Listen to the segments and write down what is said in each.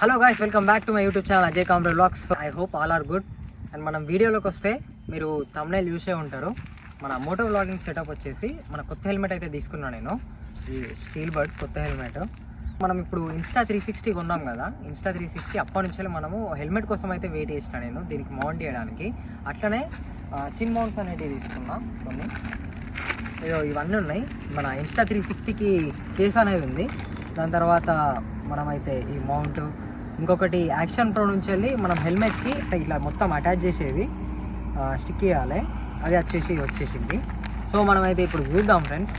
Hello guys, welcome back to my YouTube channel Ajay Kamre vlogs. I hope all are good. And మనం వీడియోలోకి వస్తే మీరు thumbnail చూసే ఉంటారు. మన మోటో వ్లాగింగ్ సెటప్ వచ్చేసి మన కొత్త హెల్మెట్ అయితే తీసుకున్నాను నేను. ఈ స్టీల్ బర్డ్ కొత్త హెల్మెట్. మనం ఇప్పుడు ఇన్స్టా 360 కొన్నాం కదా, ఇన్స్టా 360 అప్పటి నుంచి మనము హెల్మెట్ కోసం అయితే వెయిట్ చేసిన నేను దీనికి మౌంట్ చేయడానికి. అట్లనే చిన్ మౌంట్స్ అనేటివి తీసుకున్నా కొన్ని. ఇవన్నీ ఉన్నాయి. మన ఇన్స్టా 360కి కేస్ అనేది ఉంది. దాని తర్వాత మనమైతే ఈ మౌంట్, ఇంకొకటి యాక్షన్ ప్రో నుంచి వెళ్ళి మనం హెల్మెట్కి ఇట్లా మొత్తం అటాచ్ చేసేది స్టిక్ చేయాలి. అది వచ్చేసింది. సో మనమైతే ఇప్పుడు చూద్దాం ఫ్రెండ్స్.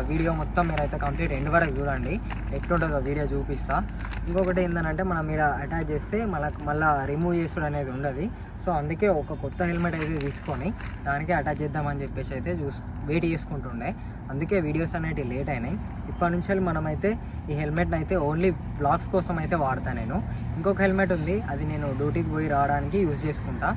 వీడియో మొత్తం మీరైతే కంప్లీట్ ఎండ్ వరకు చూడండి, ఎట్లుంటుందో వీడియో చూపిస్తా. ఇంకొకటి ఏంటంటే మనం మీద అటాచ్ చేస్తే మళ్ళీ రిమూవ్ చేసుడు అనేది ఉండదు. సో అందుకే ఒక కొత్త హెల్మెట్ అయితే తీసుకొని దానికి అటాచ్ చేద్దామని చెప్పేసి అయితే వెయిట్ చేసుకుంటుండే. అందుకే వీడియోస్ అనేవి లేట్ అయినాయి. ఇప్పటి నుంచి మనమైతే ఈ హెల్మెట్ని అయితే ఓన్లీ బ్లాగ్స్ కోసం అయితే వాడతాను నేను. ఇంకొక హెల్మెట్ ఉంది, అది నేను డ్యూటీకి పోయి రావడానికి యూజ్ చేసుకుంటా.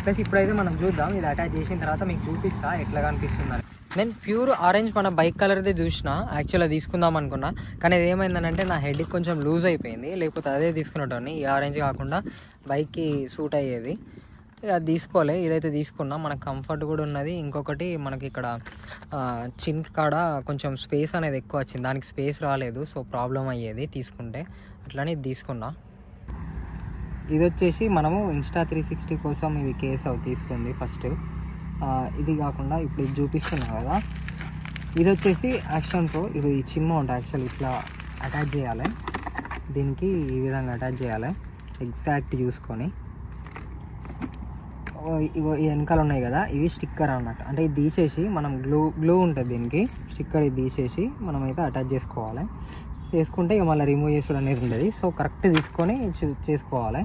ప్లస్ ఇప్పుడైతే మనం చూద్దాం, ఇది అటాచ్ చేసిన తర్వాత మీకు చూపిస్తా ఎట్లా కనిపిస్తుందని. నేను ప్యూర్ ఆరెంజ్ మన బైక్ కలర్ అయితే చూసిన, యాక్చువల్గా తీసుకుందాం అనుకున్నా. కానీ అది ఏమైందనంటే నా హెడ్కి కొంచెం లూజ్ అయిపోయింది, లేకపోతే అదే తీసుకునేటోని. ఈ ఆరెంజ్ కాకుండా బైక్కి సూట్ అయ్యేది, అది తీసుకోలే. ఇదైతే తీసుకున్నా, మనకు కంఫర్ట్ కూడా ఉన్నది. ఇంకొకటి మనకి ఇక్కడ చిన్ కాడ కొంచెం స్పేస్ అనేది ఎక్కువ వచ్చింది, దానికి స్పేస్ రాలేదు. సో ప్రాబ్లం అయ్యేది తీసుకుంటే, అట్లనే ఇది తీసుకున్నా. ఇది వచ్చేసి మనము ఇన్స్టా 360 కోసం ఇది కేస్ తీసుకుంది ఫస్ట్. ఇది కాకుండా ఇప్పుడు ఇది చూపిస్తున్నా కదా, ఇది వచ్చేసి యాక్షన్ ప్రో. ఇది చిన్ మౌంట్ యాక్చువల్ ఇట్లా అటాచ్ చేయాలి, దీనికి ఈ విధంగా అటాచ్ చేయాలి ఎగ్జాక్ట్ చూసుకొని. ఇగో ఈ వెనకాల ఉన్నాయి కదా, ఇవి స్టిక్కర్ అన్నట్టు. అంటే ఇది తీసేసి మనం గ్లూ ఉంటుంది దీనికి, స్టిక్కర్ ఇది తీసేసి మనమైతే అటాచ్ చేసుకోవాలి. చేసుకుంటే ఇక మళ్ళీ రిమూవ్ చేసుడు అనేది ఉండదు. సో కరెక్ట్ తీసుకొని చేసుకోవాలి.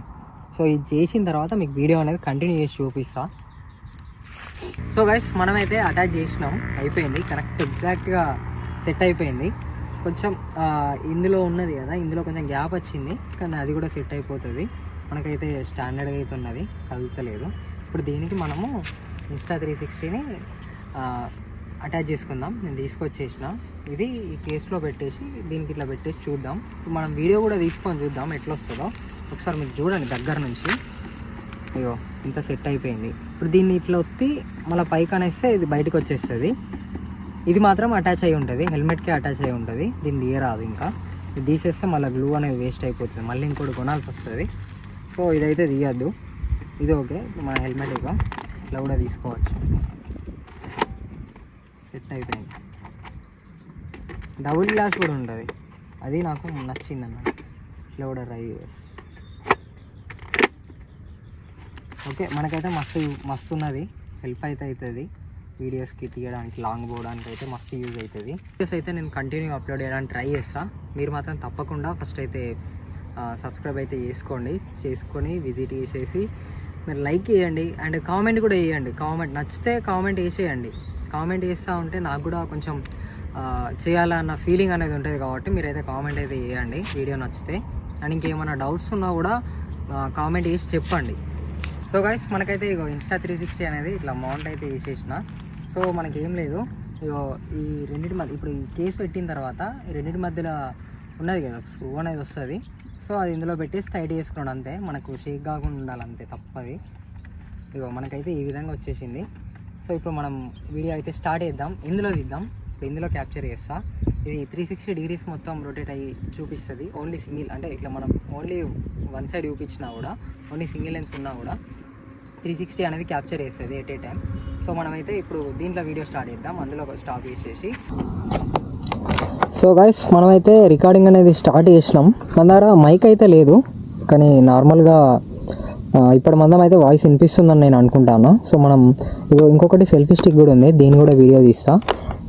సో ఇది చేసిన తర్వాత మీకు వీడియో అనేది కంటిన్యూ చేసి చూపిస్తా. సో గైస్, మనమైతే అటాచ్ చేసినాం, అయిపోయింది. కరెక్ట్ ఎగ్జాక్ట్గా సెట్ అయిపోయింది. కొంచెం ఇందులో ఉన్నది కదా, ఇందులో కొంచెం గ్యాప్ వచ్చింది, కానీ అది కూడా సెట్ అయిపోతుంది. మనకైతే స్టాండర్డ్గా అయితే ఉన్నది, కదులుతలేదు. ఇప్పుడు దీనికి మనము ఇన్స్టా 360ని అటాచ్ చేసుకుందాం. నేను తీసుకొచ్చేసిన ఇది ఈ కేసులో పెట్టేసి దీనికి ఇట్లా పెట్టేసి చూద్దాం. మనం వీడియో కూడా తీసుకొని చూద్దాం ఎట్లా వస్తుందో. ఒకసారి మీకు చూడండి దగ్గర నుంచి. అయ్యో ఇంత సెట్ అయిపోయింది. ఇప్పుడు దీన్ని ఇట్లా ఒత్తి మళ్ళీ పైకి అనేస్తే ఇది బయటకు వచ్చేస్తుంది. ఇది మాత్రం అటాచ్ అయి ఉంటుంది, హెల్మెట్కే అటాచ్ అయి ఉంటుంది. దీన్ని తీయరాదు. ఇంకా ఇది తీసేస్తే మళ్ళీ గ్లూ అనేది వేస్ట్ అయిపోతుంది, మళ్ళీ ఇంకోటి కొనాల్సి వస్తుంది. సో ఇదైతే తీయద్దు, ఇది ఓకే. మన హెల్మెట్ ఇట్లా కూడా తీసుకోవచ్చు. సెట్ అయిపోయింది. డబుల్ గ్లాస్ కూడా ఉంటుంది, అది నాకు నచ్చింది అన్నమాట. ఇట్లా కూడా ట్రై చేసి ఓకే. మనకైతే మస్తు ఉన్నది, హెల్ప్ అయితే అవుతుంది వీడియోస్కి తీయడానికి, లాంగ్ పోవడానికి అయితే మస్తు యూజ్ అవుతుంది. వీడియోస్ అయితే నేను కంటిన్యూగా అప్లోడ్ చేయడానికి ట్రై చేస్తాను. మీరు మాత్రం తప్పకుండా ఫస్ట్ అయితే సబ్స్క్రైబ్ అయితే చేసుకొని విజిట్ చేసేసి మీరు లైక్ చేయండి అండ్ కామెంట్ కూడా వేయండి. కామెంట్ నచ్చితే కామెంట్ వేసేయండి. కామెంట్ చేస్తూ ఉంటే నాకు కూడా కొంచెం చేయాలన్న ఫీలింగ్ అనేది ఉంటుంది. కాబట్టి మీరైతే కామెంట్ అయితే చేయండి వీడియో నచ్చితే. అండ్ ఇంకేమైనా డౌట్స్ ఉన్నా కూడా కామెంట్ చేసి చెప్పండి. సో గైస్, మనకైతే ఇగో ఇన్స్టా 360 అనేది ఇట్లా మౌంట్ అయితే వేసేసిన. సో మనకేం లేదు, ఇగో ఈ రెండింటి మధ్య ఇప్పుడు ఈ కేసు పెట్టిన తర్వాత ఈ రెండింటి మధ్యలో ఉన్నది కదా స్క్రూ అనేది వస్తుంది. సో అది ఇందులో పెట్టేసి టైట్ చేసుకున్నాడు అంతే. మనకు షేక్ కాకుండా ఉండాలంతే, తప్పది. ఇగో మనకైతే ఈ విధంగా వచ్చేసింది. సో ఇప్పుడు మనం వీడియో అయితే స్టార్ట్ చేద్దాం. ఇందులో తీద్దాం, ఇందులో క్యాప్చర్ చేస్తా. ఇది 360 డిగ్రీస్ మొత్తం రొటేట్ అయ్యి చూపిస్తుంది. ఓన్లీ సింగిల్, అంటే ఇట్లా మనం ఓన్లీ వన్ సైడ్ చూపించినా కూడా, ఓన్లీ సింగిల్ లెన్స్ ఉన్నా కూడా 360 అనేది క్యాప్చర్ చేస్తుంది ఎట్ ఏ టైం. సో మనమైతే ఇప్పుడు దీంట్లో వీడియో స్టార్ట్ చేద్దాం, అందులో స్టాప్ చేసేసి. సో గైస్, మనమైతే రికార్డింగ్ అనేది స్టార్ట్ చేసినాం. మన దగ్గర మైక్ అయితే లేదు, కానీ నార్మల్గా ఇప్పుడు మందం అయితే వాయిస్ వినిపిస్తుందని నేను అనుకుంటాను. సో మనం ఇంకొకటి సెల్ఫీ స్టిక్ కూడా ఉంది, దీన్ని కూడా వీడియో తీస్తా.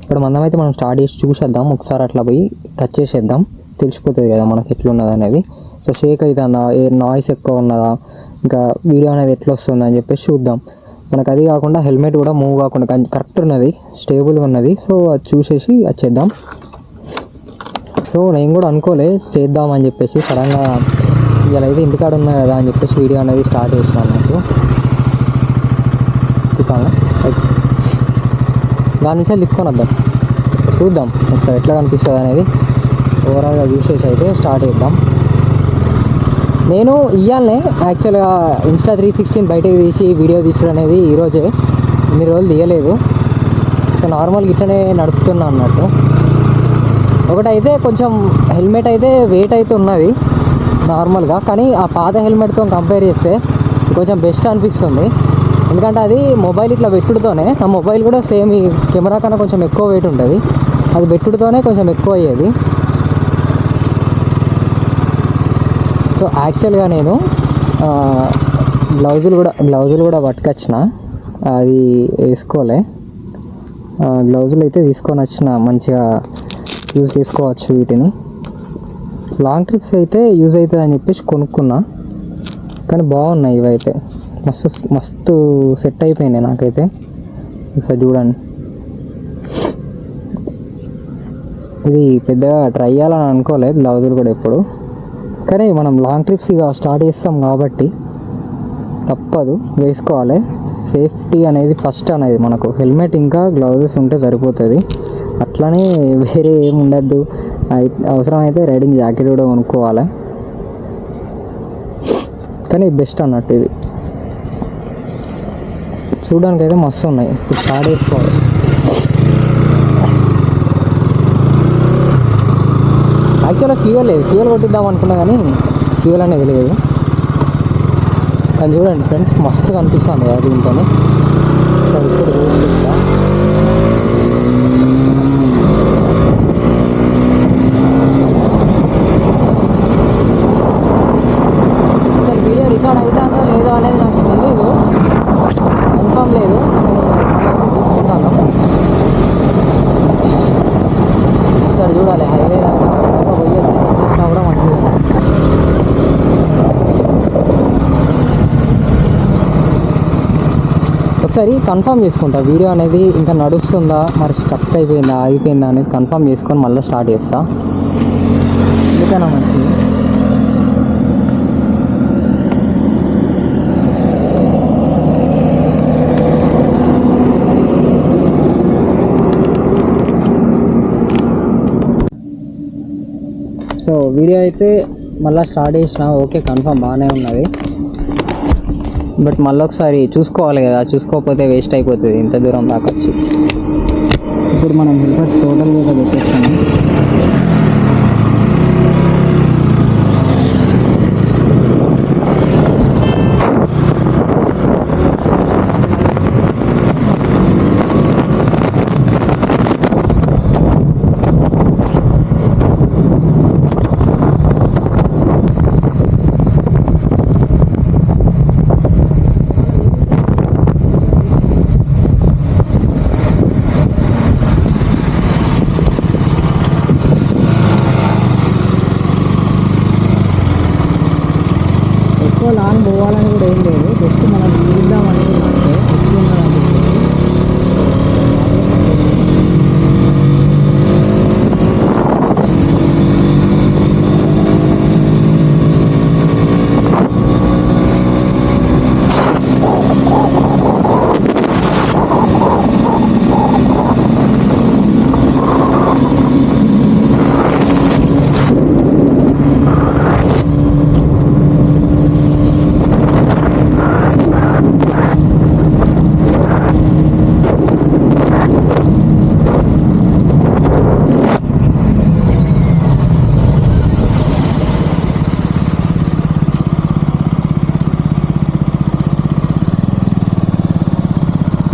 ఇప్పుడు మందం అయితే మనం స్టార్ట్ చేసి చూసేద్దాం. ఒకసారి అట్లా పోయి టచ్ చేసేద్దాం, తెలిసిపోతుంది కదా మనకి ఎట్లున్నది అనేది. సో షేక్ అవుతుందా, ఏ నాయిస్ ఎక్కువ ఉన్నదా, ఇంకా వీడియో అనేది ఎట్లా వస్తుందా అని చెప్పేసి చూద్దాం. మనకు అది కాకుండా హెల్మెట్ కూడా మూవ్ కాకుండా కరెక్ట్ ఉన్నది, స్టేబుల్గా ఉన్నది. సో అది చూసేసి వచ్చేద్దాం. సో నేను కూడా అనుకోలే చేద్దామని చెప్పేసి, సడన్గా ఇలా అయితే ఇంటికాడ ఉన్నా కదా అని చెప్పేసి వీడియో అనేది స్టార్ట్ చేసినాను. నాకు తిప్పాను, దాని నుంచి తిప్పుకొని వద్దాం, చూద్దాం ఒకసారి ఎట్లా కనిపిస్తుంది అనేది. ఓవరాల్గా చూసేసి అయితే స్టార్ట్ చేద్దాం. నేను ఇయ్యాలనే యాక్చువల్గా ఇన్స్టా 360 బయటకు తీసి వీడియో తీసుడు అనేది ఈరోజే, ఇన్ని రోజులు తీయలేదు. సో నార్మల్గా ఇట్లనే నడుపుతున్నా అన్నట్టు. ఒకటైతే కొంచెం హెల్మెట్ అయితే వెయిట్ అయితే ఉన్నది నార్మల్గా, కానీ ఆ పాత హెల్మెట్తో కంపేర్ చేస్తే కొంచెం బెస్ట్ అనిపిస్తుంది. ఎందుకంటే అది మొబైల్ ఇట్లా పెట్టుడుతోనే, నా మొబైల్ కూడా సేమ్ ఈ కెమెరా కన్నా కొంచెం ఎక్కువ వెయిట్ ఉంటుంది, అది పెట్టుడుతోనే కొంచెం ఎక్కువ అయ్యేది. సో యాక్చువల్గా నేను గ్లౌజులు కూడా పట్టుకొచ్చిన, అది వేసుకోలే. గ్లౌజులు అయితే తీసుకొని వచ్చిన, మంచిగా యూజ్ చేసుకోవచ్చు వీటిని. లాంగ్ ట్రిప్స్ అయితే యూజ్ అవుతుంది అని చెప్పేసి కొనుక్కున్నా, కానీ బాగున్నాయి ఇవైతే, మస్తు సెట్ అయిపోయినాయి నాకైతే. ఒకసారి చూడండి, ఇది పెద్దగా ట్రై చేయాలని అనుకోలేదు గ్లౌజులు కూడా ఎప్పుడు, కానీ మనం లాంగ్ ట్రిప్స్ ఇక స్టార్ట్ చేస్తాం కాబట్టి తప్పదు, వేసుకోవాలి. సేఫ్టీ అనేది ఫస్ట్ అనేది మనకు, హెల్మెట్ ఇంకా గ్లౌజెస్ ఉంటే సరిపోతుంది. అట్లనే వేరే ఏమి ఉండద్దు. అవసరమైతే రైడింగ్ జాకెట్ కూడా కొనుక్కోవాలి, కానీ బెస్ట్ అన్నట్టు. ఇది చూడడానికి అయితే మస్తు ఉన్నాయి. ఇప్పుడు స్టార్ట్ చేసుకోవాలి. యాక్చువల్గా ఫ్యూయల్ కొట్టిద్దాం అనుకున్నా, కానీ ఫ్యూయల్ అనేది లేదు. కానీ చూడండి ఫ్రెండ్స్, మస్తు కనిపిస్తుంది కదా దీంతో. ఇప్పుడు చూస్తుందా, వీడియో రికార్డ్ అవుతుందో లేదో అనేది నాకు తెలియదు, కన్ఫర్మ్ లేదు, తీసుకుంటాను. ఇక్కడ చూడాలి, హైవే పోయేది చేసినా కూడా మంచిది. ఒకసారి కన్ఫర్మ్ చేసుకుంటా వీడియో అనేది ఇంకా నడుస్తుందా, మరి స్టక్ అయిపోయిందా ఆగిపోయిందా అనేది కన్ఫర్మ్ చేసుకొని మళ్ళీ స్టార్ట్ చేస్తా. ఎందుకన్నా మంచిది. సో వీడియో అయితే మళ్ళీ స్టార్ట్ చేసిన, ఓకే కన్ఫర్మ్ బాగానే ఉన్నది. బట్ మళ్ళీ ఒకసారి చూసుకోవాలి కదా, చూసుకోకపోతే వేస్ట్ అయిపోతుంది ఇంత దూరం దాకా వచ్చి. ఇప్పుడు మనం హెల్మెట్ టోటల్గా పెట్టేస్తాము. లాంగ్ పోవాలని కూడా ఏం లేదు, జస్ట్ మనం చూద్దామని అంటే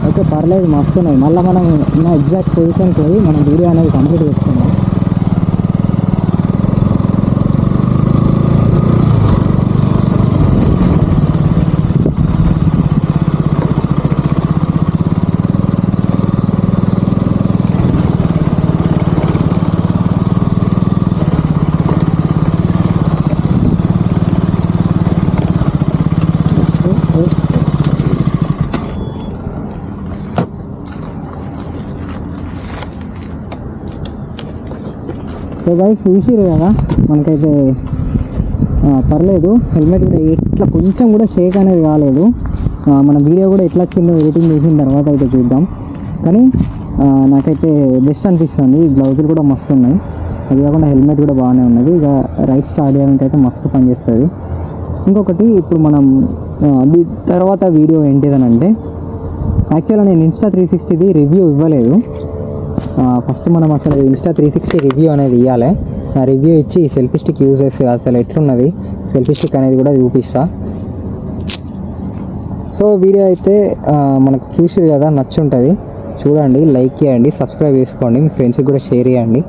ఎక్కువ పర్లేదు, మస్తు ఉన్నాయి. మళ్ళీ మనం ఉన్న ఎగ్జాక్ట్ పొజిషన్కి పోయి మనం వీడియో అనేది కంప్లీట్ చేసుకున్నాం. సో గైస్ చూసిరు కదా, మనకైతే పర్లేదు. హెల్మెట్ కూడా ఇట్లా కొంచెం కూడా షేక్ అనేది కాలేదు. మన వీడియో కూడా ఎట్లా వచ్చిందో ఎడిటింగ్ చేసిన తర్వాత అయితే చూద్దాం. కానీ నాకైతే బెస్ట్ అనిపిస్తుంది. గ్లౌజులు కూడా మస్తు ఉన్నాయి, అది కాకుండా హెల్మెట్ కూడా బాగానే ఉన్నది. ఇక రైడ్ స్టార్ట్ చేయడానికి అయితే మస్తు పనిచేస్తుంది. ఇంకొకటి ఇప్పుడు మనం తర్వాత వీడియో ఏంటిదనంటే, యాక్చువల్గా నేను ఇన్స్టా 360ది రివ్యూ ఇవ్వలేదు. ఫస్ట్ మనం అసలు ఇన్స్టా 360 రివ్యూ అనేది ఇవ్వాలి. ఆ రివ్యూ ఇచ్చి సెల్ఫీ స్టిక్ యూజెస్ అసలు ఎట్లున్నది సెల్ఫీ స్టిక్ అనేది కూడా చూపిస్తా. సో వీడియో అయితే మనకు చూసి కదా నచ్చుంటుంది, చూడండి, లైక్ చేయండి, సబ్స్క్రైబ్ చేసుకోండి, మీ ఫ్రెండ్స్కి కూడా షేర్ చేయండి.